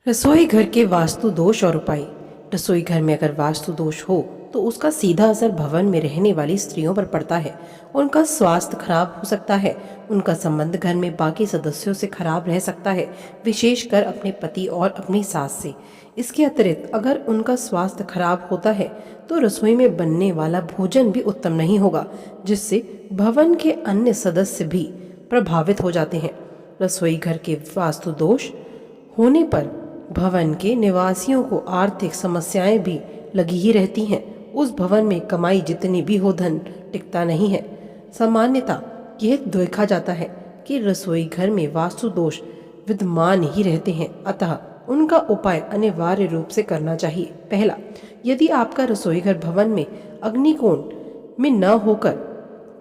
रसोई घर के वास्तु दोष और उपाय। रसोई घर में अगर वास्तु दोष हो तो उसका सीधा असर भवन में रहने वाली स्त्रियों पर पड़ता है। उनका स्वास्थ्य खराब हो सकता है, उनका संबंध घर में बाकी सदस्यों से खराब रह सकता है, विशेषकर अपने पति और अपनी सास से। इसके अतिरिक्त अगर उनका स्वास्थ्य खराब होता है तो रसोई में बनने वाला भोजन भी उत्तम नहीं होगा, जिससे भवन के अन्य सदस्य भी प्रभावित हो जाते हैं। रसोई घर के वास्तु दोष होने पर भवन के निवासियों को आर्थिक समस्याएं भी लगी ही रहती हैं। उस भवन में कमाई जितनी भी हो, धन टिकता नहीं है। सामान्यतः यह देखा जाता है कि रसोई घर में वास्तु दोष विद्यमान ही रहते हैं, अतः उनका उपाय अनिवार्य रूप से करना चाहिए। पहला, यदि आपका रसोई घर भवन में अग्निकोण में न होकर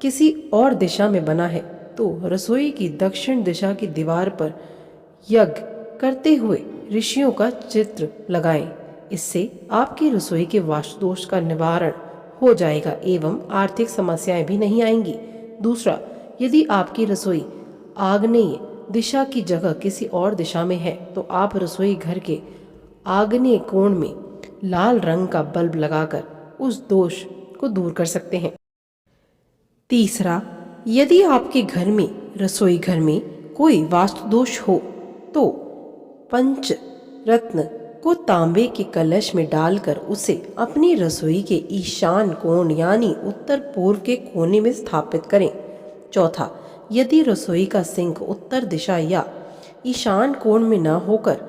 किसी और दिशा में बना है तो रसोई की दक्षिण दिशा की दीवार पर यज्ञ करते हुए ऋषियों का चित्र लगाएं। इससे आपकी रसोई के वास्तु दोष का निवारण हो जाएगा एवं आर्थिक समस्याएं भी नहीं आएंगी। दूसरा, यदि आपकी रसोई आग्नेय दिशा की जगह किसी और दिशा में है तो आप रसोई घर के आग्नेय कोण में लाल रंग का बल्ब लगाकर उस दोष को दूर कर सकते हैं। तीसरा, यदि आपके घर में रसोई घर में कोई वास्तु दोष हो तो पंच रत्न को तांबे के कलश में डालकर उसे अपनी रसोई के ईशान कोण यानी उत्तर पूर्व के कोने में स्थापित करें। चौथा, यदि रसोई का सिंक उत्तर दिशा या ईशान कोण में न होकर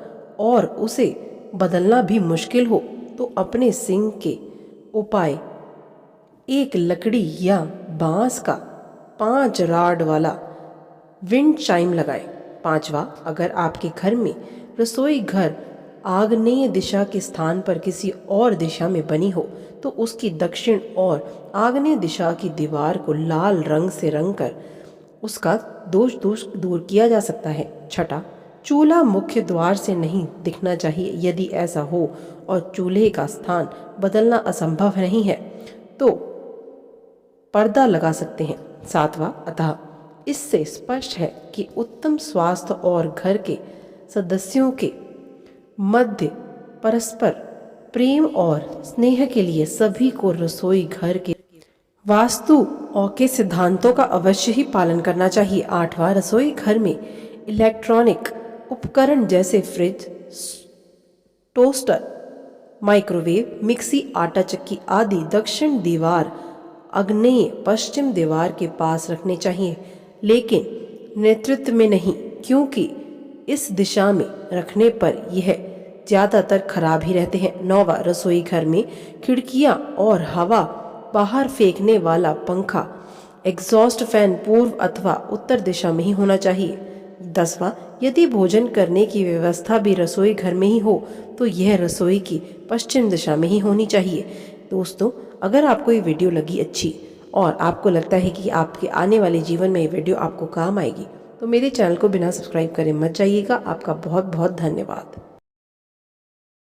और उसे बदलना भी मुश्किल हो तो अपने सिंक के उपाय एक लकड़ी या बांस का 5 राड वाला विंड चाइम लगाएं। पांचवा, अगर आपके घर में रसोई घर आग्नेय दिशा के स्थान पर किसी और दिशा में बनी हो तो उसकी दक्षिण और आग्नेय दिशा की दीवार को लाल रंग से रंग कर उसका दोष दूर किया जा सकता है। छठा, चूल्हा मुख्य द्वार से नहीं दिखना चाहिए। यदि ऐसा हो और चूल्हे का स्थान बदलना असंभव नहीं है तो पर्दा लगा सकते हैं। सातवां, अतः इससे स्पष्ट है कि उत्तम स्वास्थ्य और घर के सदस्यों के मध्य परस्पर प्रेम और स्नेह के लिए सभी को रसोई घर के वास्तु और के सिद्धांतों का अवश्य ही पालन करना चाहिए। आठवां, रसोई घर में इलेक्ट्रॉनिक उपकरण जैसे फ्रिज, टोस्टर, माइक्रोवेव, मिक्सी, आटा चक्की आदि दक्षिण दीवार आग्नेय पश्चिम दीवार के पास रखने चाहिए, लेकिन नेतृत्व में नहीं, क्योंकि इस दिशा में रखने पर यह ज़्यादातर खराब ही रहते हैं। नौवां, रसोई घर में खिड़कियां और हवा बाहर फेंकने वाला पंखा एग्जॉस्ट फैन पूर्व अथवा उत्तर दिशा में ही होना चाहिए। 10वां, यदि भोजन करने की व्यवस्था भी रसोई घर में ही हो तो यह रसोई की पश्चिम दिशा में ही होनी चाहिए। दोस्तों, अगर आपको ये वीडियो लगी अच्छी और आपको लगता है कि आपके आने वाले जीवन में ये वीडियो आपको काम आएगी तो मेरे चैनल को बिना सब्सक्राइब करे मत जाइएगा। आपका बहुत बहुत धन्यवाद।